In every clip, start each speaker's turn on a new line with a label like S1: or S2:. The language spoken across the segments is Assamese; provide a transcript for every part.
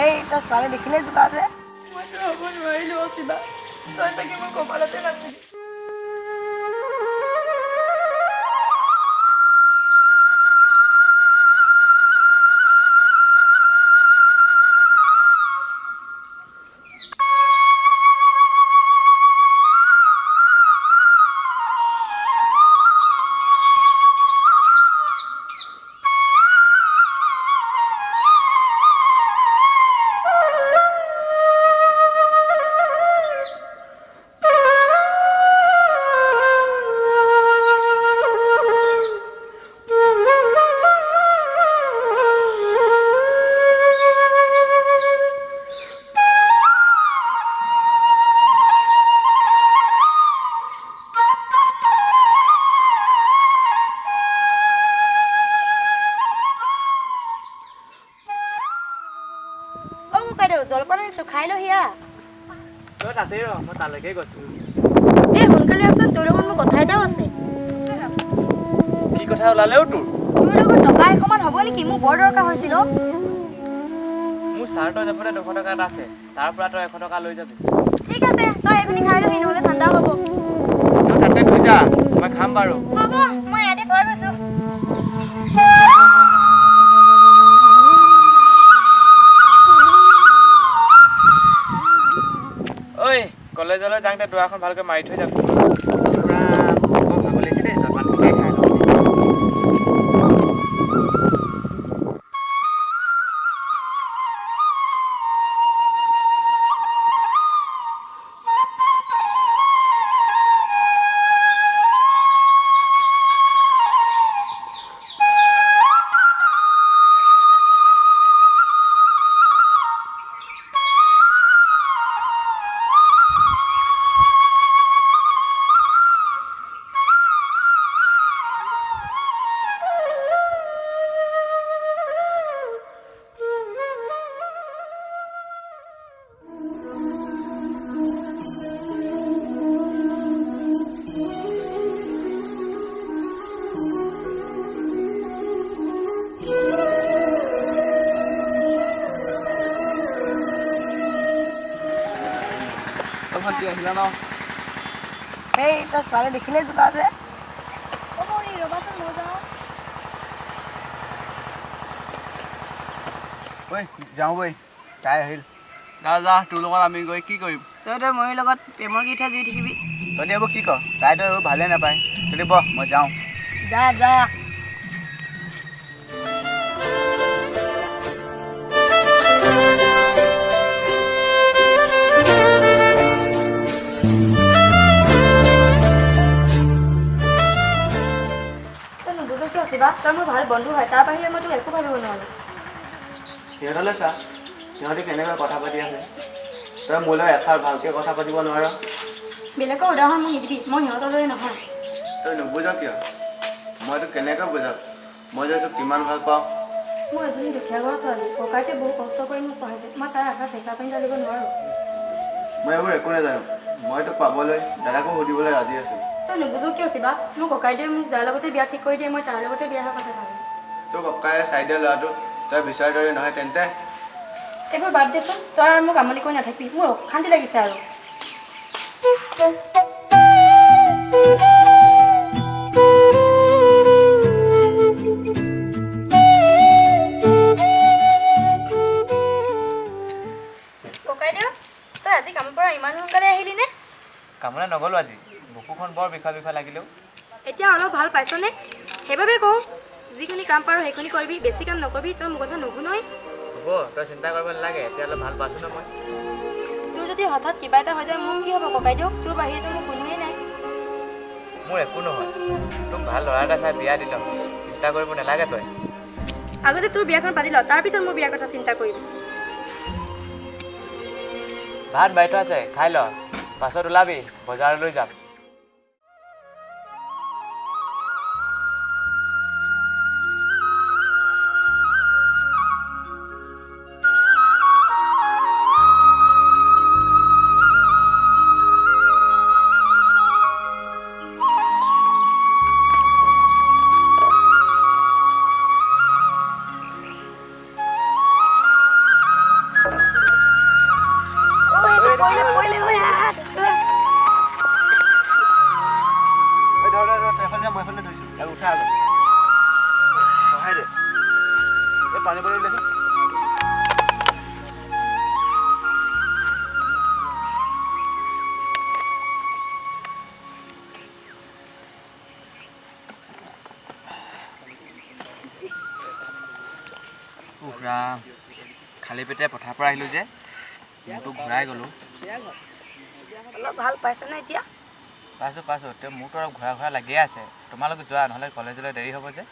S1: এই তই ছোৱালী দেখিলে জোকা যে
S2: মইতো হ'ব নোৱাৰিলো অচিবা তই চাগে মোৰ কপালতে নাছিলি জলপান আনিছো খাই লহিয়া
S3: তই তাতেই ৰ মই তালৈকে গৈছো
S2: এই সোনকালে আছোন তোৰ লগত মোৰ কথা এটাও আছে
S3: কি কথা ওলালেও তোৰ
S2: লগত টকা এশমান হ'ব নেকি মোৰ বৰ দৰকাৰ হৈছিল
S3: মোৰ চাৰ্টৰ জাপতে 200 টকা এটা আছে তাৰ পৰা তই 100 টকা লৈ যাবি
S2: ঠিক আছে তই এইখিনি খাই লহি নহ'লে ঠাণ্ডা হ'ব
S3: তই তাতে থৈ যা মই খাম বাৰু
S2: হ'ব মই ইয়াতে থৈ গৈছো
S3: ঐ কলেজলৈ যাওঁতে দুৱাৰখন ভালকৈ মাৰি থৈ যাবি পুৰা বৰ ভাগৰ লাগিছে দেই জলপান খাই খাই ভণ্টি আহিলা ন
S1: এই তই ছোৱালী দেখিলে জোকা যে
S2: হ'ব এই ৰবাচোন মই যাওঁ
S3: ঐ যাওঁ বৈ তাই আহিল যা যা তোৰ লগত আমি গৈ কি কৰিম
S1: তই মোৰ লগত প্ৰেমৰ গীতহে জুই থাকিবি
S3: তহঁতি এইবোৰ কি ক তাইতো এইবোৰ ভালেই নাপায় তহঁতি বহ মই যাওঁ
S1: যা যা
S2: তই মোৰ ভাল বন্ধু হয় তাৰ বাহিৰে মই তোক একো ভাবিব নোৱাৰো
S3: সিহঁতলৈ চা সিহঁতি কেনেকৈ কথা পাতি আছে তই মোলৈ এষাৰ ভালকৈ কথা পাতিব নোৱাৰ
S2: বেলেগৰ উদাহৰণ মোক নিদিবি মই সিহঁতৰ দৰে নহয়
S3: তই নুবুজ কিয় মই তোক কেনেকৈ বুজাম মই যে তোক কিমান ভাল পাওঁ
S2: মই এজনী দুখীয়া ঘৰৰ ছোৱালী ককাইতে বহু কষ্ট কৰি মোক পঢ়াইছে মই তাৰ আশা চেঁচা পানী ঢালিব নোৱাৰো
S3: মই এইবোৰ একো নাজানো মই তোক পাবলৈ দাদাকো সুধিবলৈ ৰাজি আছোঁ
S2: তই নুবুজো কিয় শিৱা মোৰ ককাইদেৱে মোক যাৰ লগতে বিয়া ঠিক কৰি দিয়ে মই তাৰ লগতে বিয়া হোৱাৰ কথা ভাবিম
S3: তোৰ ককাই চাই দিয়া ল'ৰাটো তই বিচৰাৰ দৰে নহয় তেন্তে
S2: এইবোৰ বাদ দেচোন তই আৰু মোক আমনি কৰি নাথাকিবি মোৰ অশান্তি লাগিছে আৰু ককাইদেউ তই আজি কামৰ পৰা ইমান সোনকালে আহিলি নে
S3: কামলৈ নগ'লো আজি বুকুখন বৰ বিষা লাগিলেও
S2: এতিয়া অলপ ভাল পাইছনে সেইবাবে কওঁ যিখিনি কাম পাৰোঁ সেইখিনি কৰিবি বেছি কাম নকৰিবি তই মোৰ কথা নুশুনই
S3: হ'ব তই চিন্তা কৰিব নালাগে এতিয়া অলপ ভাল পাইছোঁ ন মই
S2: তোৰ যদি হঠাৎ কিবা এটা হৈ যায় মোৰ কি হ'ব ককাইদেউ তোৰ বাহিৰেতো মোৰ কোনোৱেই নাই
S3: মোৰ একো নহয় তোক ভাল ল'ৰা এটা চাই বিয়া দিলোঁ চিন্তা কৰিব নালাগে তই
S2: আগতে তোৰ বিয়াখন পাতি ল তাৰপিছত মোৰ বিয়াৰ কথা চিন্তা কৰিম
S3: ভাত বাঢ়ি থোৱা আছে খাই ল পাছত ওলাবি বজাৰলৈ যাম খালী পেটে পথাৰৰ পৰা আহিলোঁ যে মূৰটো ঘূৰাই গ'লোঁ।
S1: অলপ ভাল পাইছেনে এতিয়া?
S3: পাইছোঁ এতিয়া মোৰতো অলপ ঘূৰা ঘূৰা লাগিয়ে আছে। তোমালোক যোৱা, নহ'লে কলেজলৈ দেৰি হ'ব যে।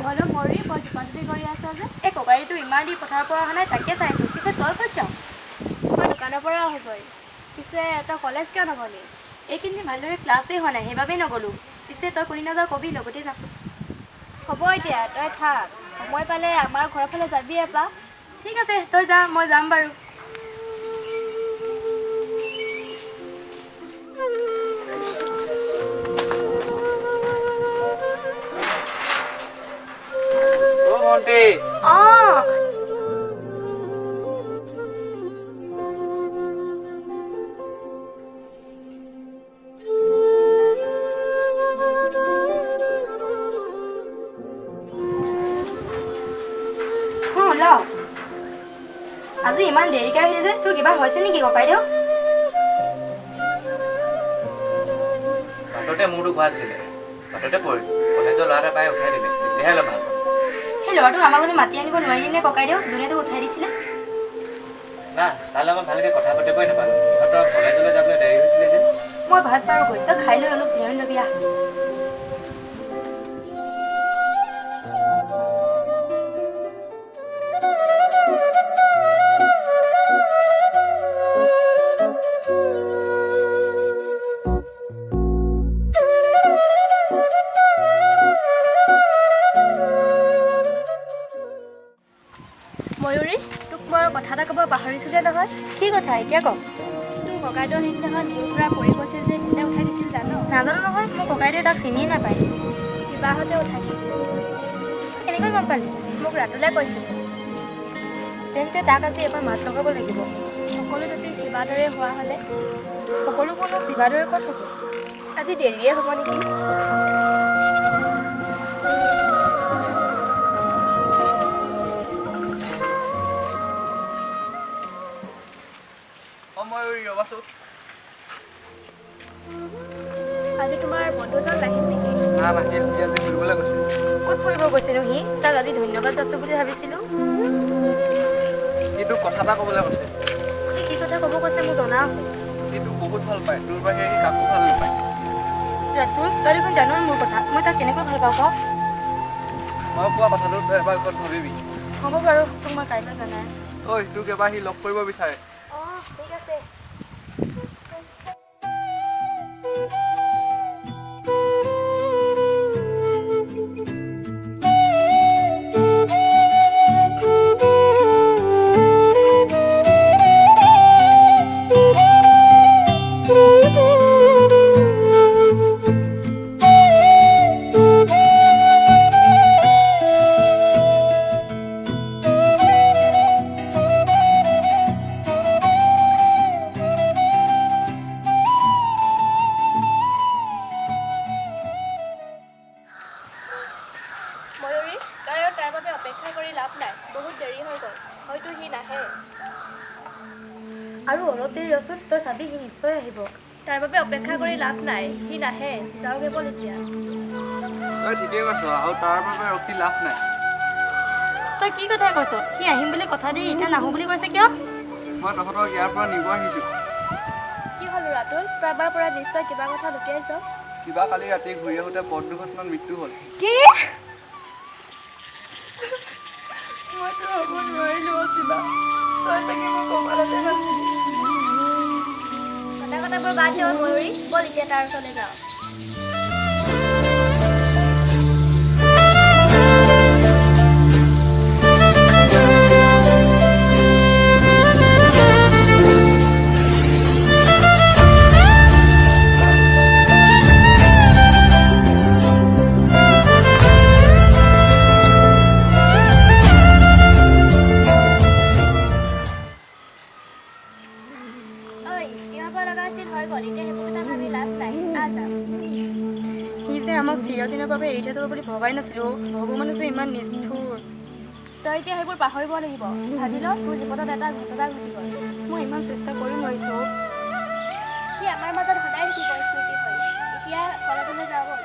S2: হ'লেও মৰি বৰ দোকানতে কৰি আছ যে। এই ককাইটো ইমান দি পথাৰৰ পৰা অহা নাই, তাকে চাইছোঁ। পিছে তই ক'ত যাওঁ? মই দোকানৰ পৰা আহোঁ গৈ। পিছে তই কলেজ কিয় নগ'লি? এইকেইদিন ভালদৰে ক্লাছেই হোৱা নাই, সেইবাবেই নগ'লোঁ। পিছে তই কোনে নাযাওঁ কবি, লগতে যাম। হ'ব এতিয়া তই থাক, সময় পালে আমাৰ ঘৰৰ ফালে যাবি এপাক। ঠিক আছে তই যা, মই যাম বাৰু।
S3: ভণ্টি
S2: আজি ইমান দেৰিকৈ আহিলি যে, তোৰ কিবা হৈছে নেকি ককাইদেউ?
S3: বাটতে মূৰটো ঘূৰাইছিলে, বাটতে পৰিল। কলেজৰ ল'ৰা এটা পাই উঠাই দিলে, তেতিয়াহে অলপ ভাল পালোঁ।
S2: সেই ল'ৰাটোক আমাৰ ঘৰলৈ মাতি আনিব নোৱাৰিলি নে ককাইদেউ? যোনে তোক উঠাই দিছিলে।
S3: না তাৰ লগত ভালকৈ কথা পাতিবই নাপালোঁ। সিহঁতৰ কলেজলৈ যাবলৈ দেৰি হৈছিলে যে।
S2: মই ভাত বাৰু গৈ, তই খাই লৈ অলপ জিৰণি ল'বি আহ। ময়ূৰী, তোক মই কথা এটা ক'ব পাহৰিছোঁহে নহয়। কি কথা এতিয়া কওক। তোৰ ককাইদেউ সেইদিনাখন মোৰ পৰা পৰি গৈছিল যে, কোনে উঠাই দিছিল জানো? নাজানো নহয়, মোৰ ককাইদেউৱে তাক চিনিয়ে নাপায়। শিৱাহঁতে উঠাই দিছিল। কেনেকৈ গম পালি? মোক ৰাতুলে কৈছিল। তেন্তে তাক আজি এবাৰ মাত লগাব লাগিব। সকলো যদি শিৱাৰ দৰে হোৱা হ'লে। সকলোবোৰনো শিৱাৰ দৰে ক'ত হ'ব? আজি দেৰিয়ে হ'ব নেকি? আজি তোমাৰ বন্ধুজন নাহিল নেকি?
S3: না নাহিল, সি আজি ফুৰিবলৈ গৈছে।
S2: ক'ত ফুৰিব গৈছেনো সি? তাক আজি ধন্যবাদ যাছোঁ বুলি ভাবিছিলোঁ।
S3: সি তোক কথা এটা ক'বলৈ কৈছে।
S2: সি কি কথা ক'ব কৈছে মোক জনা আছে।
S3: সি তোক বহুত ভাল পায়, তোৰ বাহিৰে সি কাকো ভাল নাপায়।
S2: ৰাতুল, তই দেখোন জানো মোৰ কথা, মই তাক কেনেকৈ ভাল পাওঁ কওক।
S3: মই কোৱা কথাটো তই এবাৰ ঘৰত ভাবিবি।
S2: হ'ব বাৰু, তোক মই কাইলৈ জনাই আছোঁ।
S3: ঐ তোক এবাৰ সি লগ কৰিব বিচাৰে।
S2: অঁ ঠিক আছে। ময়ূৰী, তই আৰু তাৰ বাবে অপেক্ষা কৰি লাভ নাই। বহুত দেৰি হৈ গ'ল, হয়তো সি নাহে। আৰু অলপ দেৰি ৰচোন, তই চাবি সি নিশ্চয় আহিব। তাৰ বাবে অপেক্ষা কৰি লাভ নাই, সি নাহে। যাওঁ কেৱল এতিয়া।
S3: তই ঠিকেই কৈছ, আৰু তাৰ বাবে ৰখি লাভ নাই।
S2: তই কি কথা কৈছ? সি আহিম বুলি কথা দি এতিয়া নাহোঁ বুলি কৈছে কিয়?
S3: মই তহঁতক ইয়াৰ পৰা নিব আহিছোঁ।
S2: কি হ'ল ৰাতুল? তই আমাৰ পৰা নিশ্চয় কিবা কথা লুকিয়াইছ।
S3: শিৱা কালি ৰাতি ঘূৰি আহোঁতে পথ দুৰ্ঘটনাত মৃত্যু হ'ল।
S2: কি? মইতো হ'ব নোৱাৰিলোঁ শিৱা। তই চাগে মোৰ কপালতে নাছিলি। কথা কথাবোৰ বাদ দিয়ক ময়ূৰী, ব'ল এতিয়া তাৰ ওচৰলৈ যাওঁ। যাব বুলি ভবাই নাছিলোঁ। ভগৱানে যে ইমান নিষ্ঠুৰ। তই এতিয়া সেইবোৰ পাহৰিব লাগিব। ভাবি ল তোৰ জীৱনত এটা ঘটনা ঘটি গ'ল। মই ইমান চেষ্টা কৰি নোৱাৰিছোঁ। সি আমাৰ মাজত সদায় থাকিব স্মৃতি হৈ। এতিয়া কলেজলৈ যাওঁ ব'ল।